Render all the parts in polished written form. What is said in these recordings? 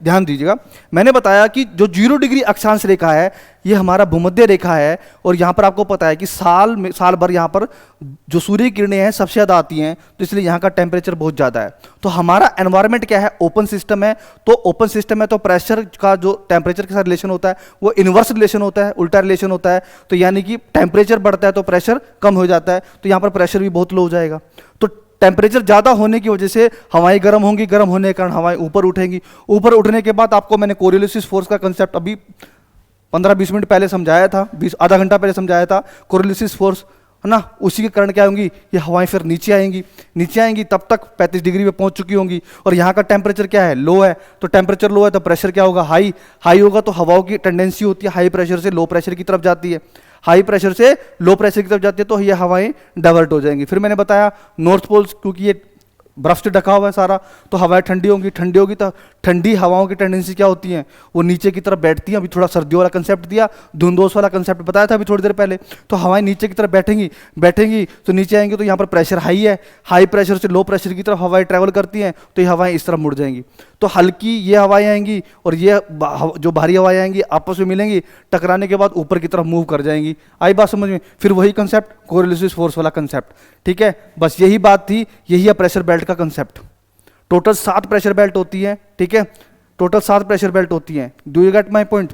ध्यान दीजिएगा, मैंने बताया कि जो 0 डिग्री अक्षांश रेखा है ये हमारा भूमध्य रेखा है, और यहाँ पर आपको पता है कि साल भर यहाँ पर जो सूर्य किरणें हैं सबसे ज़्यादा आती हैं, तो इसलिए यहाँ का टेम्परेचर बहुत ज़्यादा है। तो हमारा एनवायरनमेंट क्या है, ओपन सिस्टम है। तो ओपन सिस्टम है तो प्रेशर का जो टेम्परेचर के साथ रिलेशन होता है वो इन्वर्स रिलेशन होता है, उल्टा रिलेशन होता है। तो यानी कि टेम्परेचर बढ़ता है तो प्रेशर कम हो जाता है, तो यहाँ पर प्रेशर भी बहुत लो हो जाएगा। तो टेम्परेचर ज़्यादा होने की वजह से हवाएं गर्म होंगी, गर्म होने के कारण हवाएं ऊपर उठेंगी। ऊपर उठने के बाद आपको मैंने कोरियोलिस फोर्स का कंसेप्ट अभी 15-20 मिनट पहले समझाया था, आधा घंटा पहले समझाया था। कोरियोलिस फोर्स है ना, उसी के कारण क्या होंगी, ये हवाएं फिर नीचे आएंगी। नीचे आएंगी तब तक 35 डिग्री पे पहुंच चुकी होंगी, और यहाँ का टेम्परेचर क्या है, लो है। तो टेम्परेचर लो है तो प्रेशर क्या होगा, हाई। हाई होगा तो हवाओं की टेंडेंसी होती है हाई प्रेशर से लो प्रेशर की तरफ जाती है, हाई प्रेशर से लो प्रेशर की तरफ जाती है, तो ये हवाएं डाइवर्ट हो जाएंगी। फिर मैंने बताया नॉर्थ पोल, क्योंकि ये बर्फ से ढका हुआ है सारा, तो हवाएं ठंडी होगी तो ठंडी हवाओं की टेंडेंसी क्या होती है, वो नीचे की तरफ बैठती हैं। अभी थोड़ा सर्दियों वाला कंसेप्ट दिया, धुंधोस वाला कंसेप्ट बताया था अभी थोड़ी देर पहले। तो हवाएं नीचे की तरफ बैठेंगी तो नीचे आएंगी, तो यहाँ पर प्रेशर हाई है, हाई प्रेशर से लो प्रेशर की तरफ हवाएं ट्रैवल करती हैं, तो ये हवाएं इस तरफ मुड़ जाएंगी। तो हल्की ये हवाएं आएंगी और ये जो भारी हवाएं आएंगी आपस में मिलेंगी, टकराने के बाद ऊपर की तरफ मूव कर जाएंगी। आई बात समझ में? फिर वही कंसेप्ट कोरियोलिस फोर्स वाला कंसेप्ट, ठीक है। बस यही बात थी, यही है प्रेशर बेल्ट का कंसेप्ट। टोटल 7 प्रेशर बेल्ट होती है, ठीक है, टोटल 7 प्रेशर बेल्ट होती हैं। Do you get my point?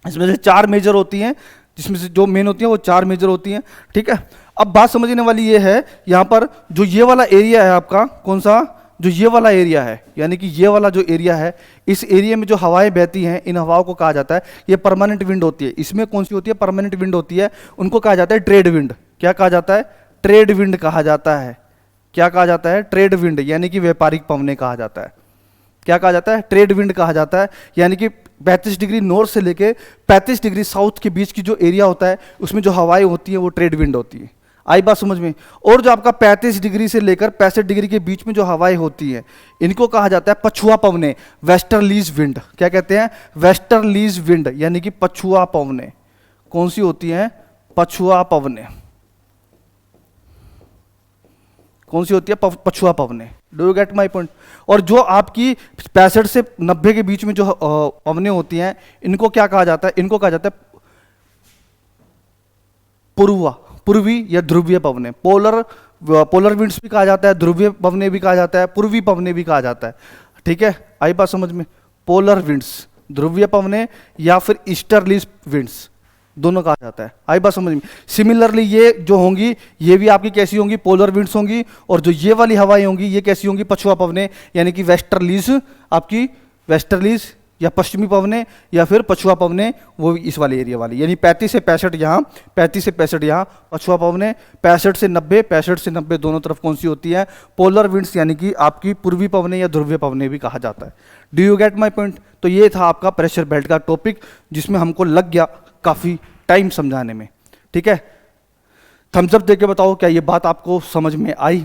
इसमें से 4 मेजर होती हैं, जिसमें से जो मेन होती हैं वो 4 मेजर होती हैं, ठीक है। अब बात समझने वाली ये है, यहाँ पर जो ये वाला एरिया है आपका, कौन सा, जो ये वाला एरिया है, यानी कि ये वाला जो एरिया है, इस एरिया में जो हवाएं बहती हैं, इन हवाओं को कहा जाता है, ये परमानेंट विंड होती है। इसमें कौन सी होती है, परमानेंट विंड होती है, उनको कहा जाता है ट्रेड विंड। क्या कहा जाता है, ट्रेड विंड कहा जाता है। क्या कहा जाता है, ट्रेड विंड, यानी कि व्यापारिक पवनें कहा जाता है। क्या कहा जाता है, ट्रेड विंड कहा जाता है। यानी कि 35 डिग्री नॉर्थ से लेके 35 डिग्री साउथ के बीच की जो एरिया होता है, उसमें जो हवाएं होती हैं वो ट्रेड विंड होती है। आई बात समझ में? और जो आपका 35 डिग्री से लेकर 65 डिग्री के बीच में जो हवाएं होती हैं, इनको कहा जाता है पछुआ पवनें, वेस्टर्लीज विंड। क्या कहते हैं, वेस्टर्लीज विंड, यानी कि पछुआ पवनें। कौन सी होती हैं, पछुआ पवनें। कौन सी होती है, पछुआ पवनें। Do you get my point? और जो आपकी 65 से 90 के बीच में जो पवनें होती हैं, इनको क्या कहा जाता है, इनको कहा जाता है पूर्वी या ध्रुवीय पवनें। पोलर विंड्स भी कहा जाता है, ध्रुवीय पवनें भी कहा जाता है, पूर्वी पवनें भी कहा जाता है, ठीक है। आई बात समझ में? पोलर विंड्स, ध्रुवीय पवनें, या फिर ईस्टर्ली विंड्स, दोनों कहा जाता है। आई बात समझ में? सिमिलरली ये जो होंगी, ये भी आपकी कैसी होंगी, पोलर विंड्स होंगी, और जो ये वाली हवाएं होंगी ये कैसी होंगी, पछुआ पवनें, यानी कि वेस्टर्लीज, आपकी वेस्टर्लीज या पश्चिमी पवनें, या फिर पछुआ पवनें, वो इस वाले एरिया वाली, यानी 35 से 65 यहाँ, 35 से 65 यहाँ पछुआ पवनें, 65 से 90, 65 से 90 दोनों तरफ कौन सी होती है, पोलर विंड्स, यानी कि आपकी पूर्वी पवनें या ध्रुवीय पवनें भी कहा जाता है। Do you get my point? तो ये था आपका प्रेशर बेल्ट का टॉपिक, जिसमें हमको लग गया काफ़ी टाइम समझाने में, ठीक है। थम्स अप देके बताओ क्या ये बात आपको समझ में आई?